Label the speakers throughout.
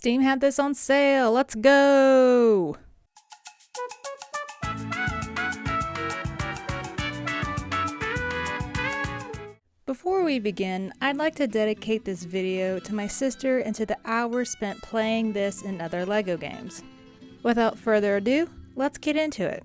Speaker 1: Steam had this on sale, let's go! Before we begin, I'd like to dedicate this video to my sister and to the hours spent playing this and other LEGO games. Without further ado, let's get into it.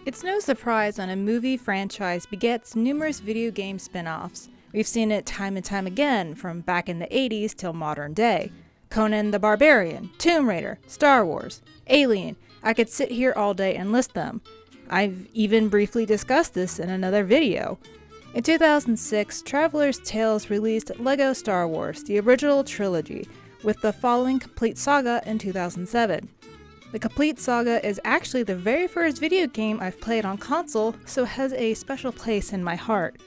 Speaker 1: It's no surprise when a movie franchise begets numerous video game spin-offs. We've seen it time and time again, from back in the 80s till modern day. Conan the Barbarian, Tomb Raider, Star Wars, Alien. I could sit here all day and list them. I've even briefly discussed this in another video. In 2006, Traveler's Tales released LEGO Star Wars, the original trilogy, with the following complete saga in 2007. The complete saga is actually the very first video game I've played on console, so it has a special place in my heart.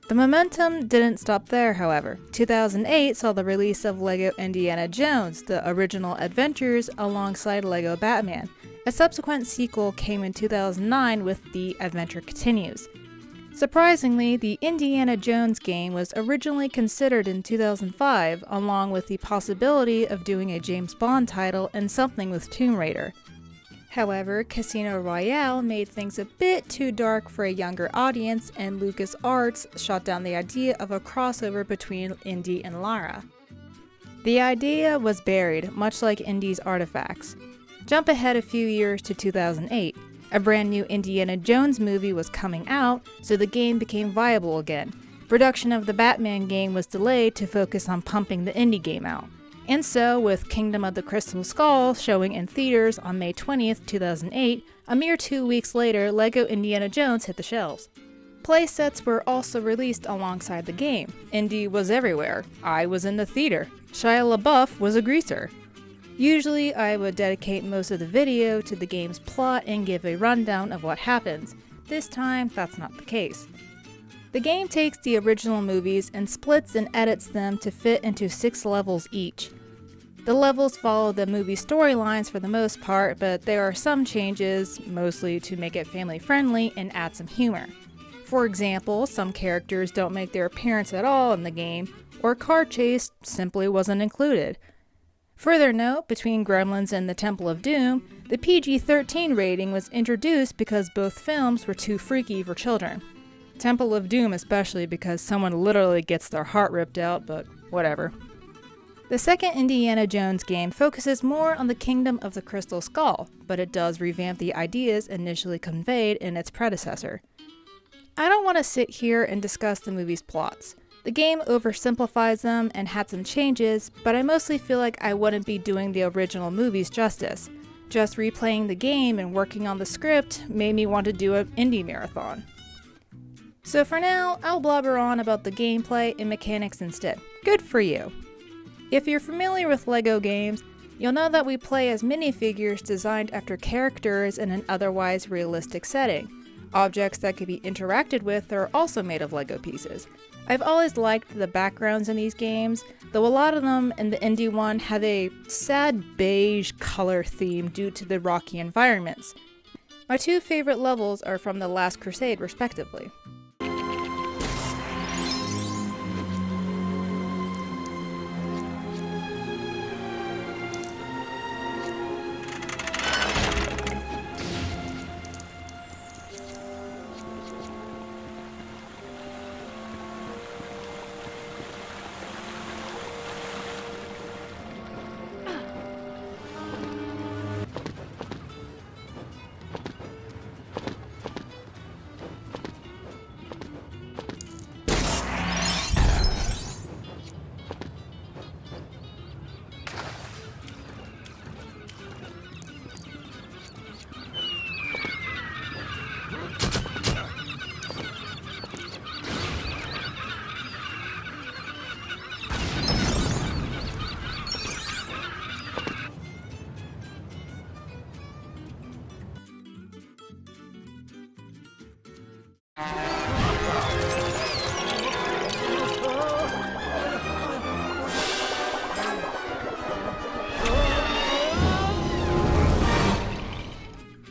Speaker 1: The momentum didn't stop there, however. 2008 saw the release of LEGO Indiana Jones, the original adventures, alongside LEGO Batman. A subsequent sequel came in 2009 with The Adventure Continues. Surprisingly, the Indiana Jones game was originally considered in 2005, along with the possibility of doing a James Bond title and something with Tomb Raider. However, Casino Royale made things a bit too dark for a younger audience, and LucasArts shot down the idea of a crossover between Indy and Lara. The idea was buried, much like Indy's artifacts. Jump ahead a few years to 2008. A brand new Indiana Jones movie was coming out, so the game became viable again. Production of the Batman game was delayed to focus on pumping the Indy game out. And so, with Kingdom of the Crystal Skull showing in theaters on May 20th, 2008, a mere 2 weeks later, LEGO Indiana Jones hit the shelves. Playsets were also released alongside the game. Indy was everywhere. I was in the theater. Shia LaBeouf was a greaser. Usually, I would dedicate most of the video to the game's plot and give a rundown of what happens. This time, that's not the case. The game takes the original movies and splits and edits them to fit into 6 levels each. The levels follow the movie storylines for the most part, but there are some changes, mostly to make it family friendly and add some humor. For example, some characters don't make their appearance at all in the game, or car chase simply wasn't included. Further note, between Gremlins and the Temple of Doom, the PG-13 rating was introduced because both films were too freaky for children. Temple of Doom especially because someone literally gets their heart ripped out, but whatever. The second Indiana Jones game focuses more on the Kingdom of the Crystal Skull, but it does revamp the ideas initially conveyed in its predecessor. I don't want to sit here and discuss the movie's plots. The game oversimplifies them and had some changes, but I mostly feel like I wouldn't be doing the original movies justice. Just replaying the game and working on the script made me want to do an indie marathon. So for now, I'll blabber on about the gameplay and mechanics instead. Good for you! If you're familiar with LEGO games, you'll know that we play as minifigures designed after characters in an otherwise realistic setting. Objects that could be interacted with are also made of LEGO pieces. I've always liked the backgrounds in these games, though a lot of them in the indie one have a sad beige color theme due to the rocky environments. My 2 favorite levels are from The Last Crusade respectively.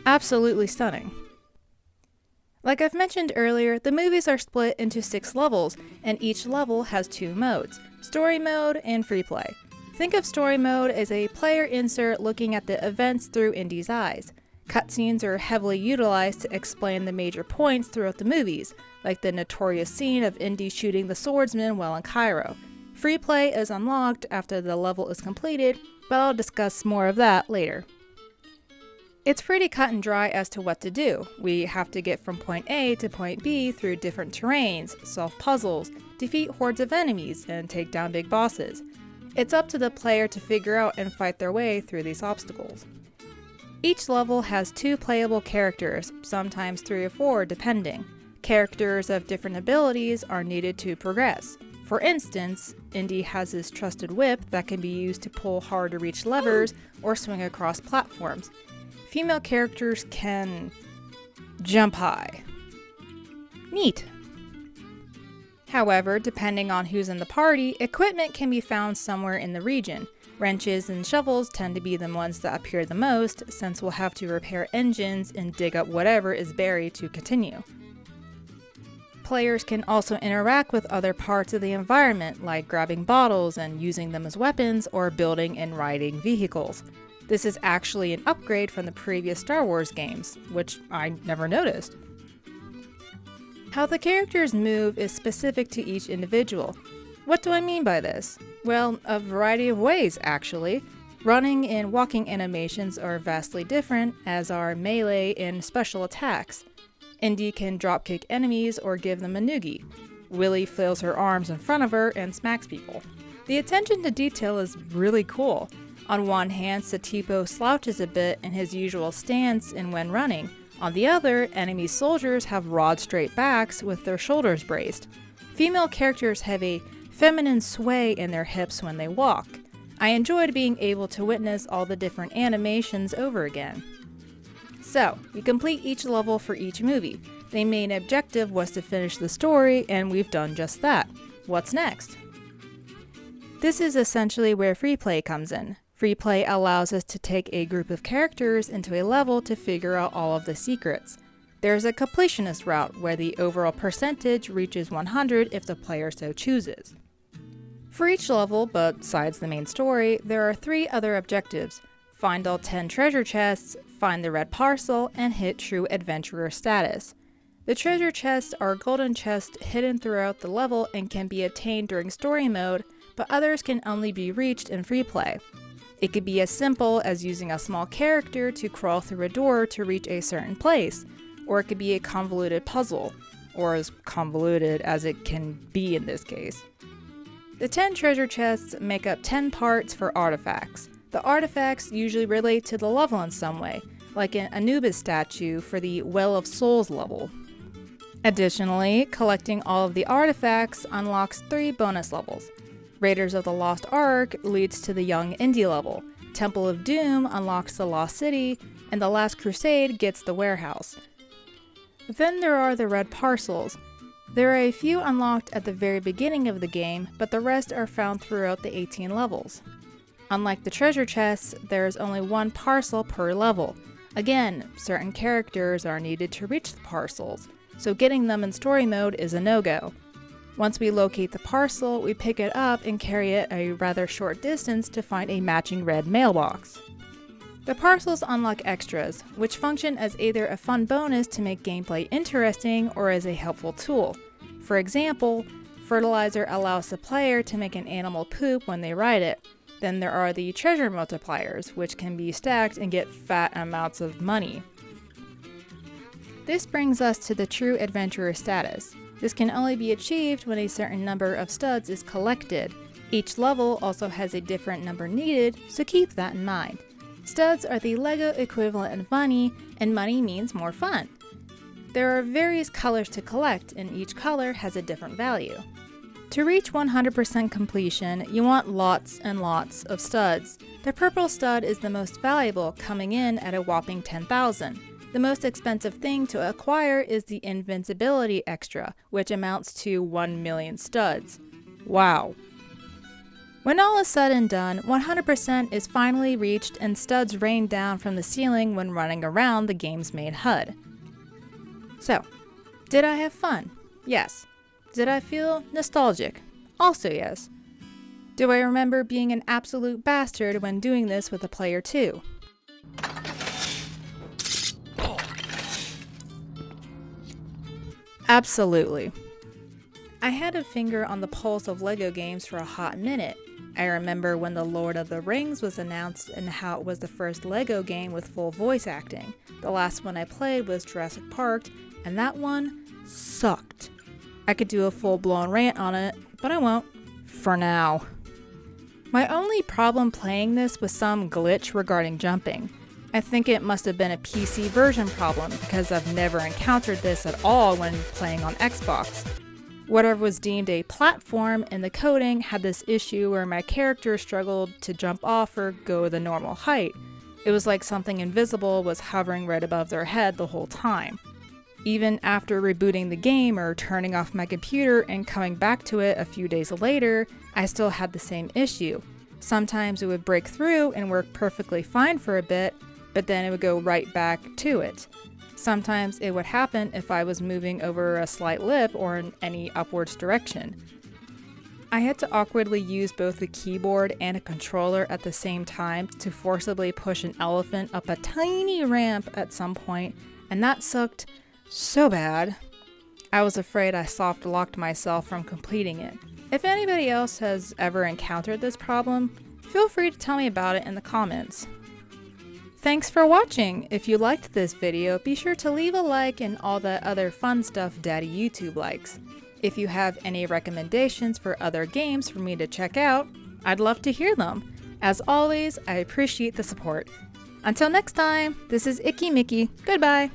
Speaker 1: Absolutely stunning. Like I've mentioned earlier, the movies are split into 6 levels, and each level has 2 modes, story mode and free play. Think of story mode as a player insert looking at the events through Indy's eyes. Cutscenes are heavily utilized to explain the major points throughout the movies, like the notorious scene of Indy shooting the swordsman while in Cairo. Free play is unlocked after the level is completed, but I'll discuss more of that later. It's pretty cut and dry as to what to do. We have to get from point A to point B through different terrains, solve puzzles, defeat hordes of enemies, and take down big bosses. It's up to the player to figure out and fight their way through these obstacles. Each level has 2 playable characters, sometimes 3 or 4 depending. Characters of different abilities are needed to progress. For instance, Indy has his trusted whip that can be used to pull hard to reach levers or swing across platforms. Female characters can jump high. Neat. However, depending on who's in the party, equipment can be found somewhere in the region. Wrenches and shovels tend to be the ones that appear the most, since we'll have to repair engines and dig up whatever is buried to continue. Players can also interact with other parts of the environment, like grabbing bottles and using them as weapons, or building and riding vehicles. This is actually an upgrade from the previous Star Wars games, which I never noticed. How the characters move is specific to each individual. What do I mean by this? Well, a variety of ways, actually. Running and walking animations are vastly different, as are melee and special attacks. Indy can dropkick enemies or give them a noogie. Willy flails her arms in front of her and smacks people. The attention to detail is really cool. On one hand, Satipo slouches a bit in his usual stance and when running. On the other, enemy soldiers have broad straight backs with their shoulders braced. Female characters have a feminine sway in their hips when they walk. I enjoyed being able to witness all the different animations over again. So, we complete each level for each movie. The main objective was to finish the story, and we've done just that. What's next? This is essentially where free play comes in. Free play allows us to take a group of characters into a level to figure out all of the secrets. There's a completionist route where the overall percentage reaches 100 if the player so chooses. For each level, besides the main story, there are 3 other objectives. Find all 10 treasure chests, find the red parcel, and hit true adventurer status. The treasure chests are golden chests hidden throughout the level and can be obtained during story mode, but others can only be reached in free play. It could be as simple as using a small character to crawl through a door to reach a certain place, or it could be a convoluted puzzle, or as convoluted as it can be in this case. The 10 treasure chests make up 10 parts for artifacts. The artifacts usually relate to the level in some way, like an Anubis statue for the Well of Souls level. Additionally, collecting all of the artifacts unlocks 3 bonus levels. Raiders of the Lost Ark leads to the Young Indy level, Temple of Doom unlocks the Lost City, and the Last Crusade gets the Warehouse. Then there are the red parcels. There are a few unlocked at the very beginning of the game, but the rest are found throughout the 18 levels. Unlike the treasure chests, there is only 1 parcel per level. Again, certain characters are needed to reach the parcels, so getting them in story mode is a no-go. Once we locate the parcel, we pick it up and carry it a rather short distance to find a matching red mailbox. The parcels unlock extras, which function as either a fun bonus to make gameplay interesting or as a helpful tool. For example, fertilizer allows the player to make an animal poop when they ride it. Then there are the treasure multipliers, which can be stacked and get fat amounts of money. This brings us to the true adventurer status. This can only be achieved when a certain number of studs is collected. Each level also has a different number needed, so keep that in mind. Studs are the Lego equivalent of money, and money means more fun. There are various colors to collect, and each color has a different value. To reach 100% completion, you want lots and lots of studs. The purple stud is the most valuable, coming in at a whopping 10,000. The most expensive thing to acquire is the invincibility extra, which amounts to 1 million studs. Wow. When all is said and done, 100% is finally reached and studs rain down from the ceiling when running around the game's main HUD. So, Did I have fun? Yes. Did I feel nostalgic? Also yes. Do I remember being an absolute bastard when doing this with a player 2? Absolutely. I had a finger on the pulse of LEGO games for a hot minute. I remember when The Lord of the Rings was announced and how it was the first LEGO game with full voice acting. The last one I played was Jurassic Park, and that one sucked. I could do a full-blown rant on it, but I won't. For now. My only problem playing this was some glitch regarding jumping. I think it must have been a PC version problem because I've never encountered this at all when playing on Xbox. Whatever was deemed a platform in the coding had this issue where my character struggled to jump off or go the normal height. It was like something invisible was hovering right above their head the whole time. Even after rebooting the game or turning off my computer and coming back to it a few days later, I still had the same issue. Sometimes it would break through and work perfectly fine for a bit, but then it would go right back to it. Sometimes it would happen if I was moving over a slight lip or in any upwards direction. I had to awkwardly use both the keyboard and a controller at the same time to forcibly push an elephant up a tiny ramp at some point, and that sucked so bad. I was afraid I soft locked myself from completing it. If anybody else has ever encountered this problem, feel free to tell me about it in the comments. Thanks for watching! If you liked this video, be sure to leave a like and all that other fun stuff Daddy YouTube likes. If you have any recommendations for other games for me to check out, I'd love to hear them. As always, I appreciate the support. Until next time, this is Icky Mickey. Goodbye!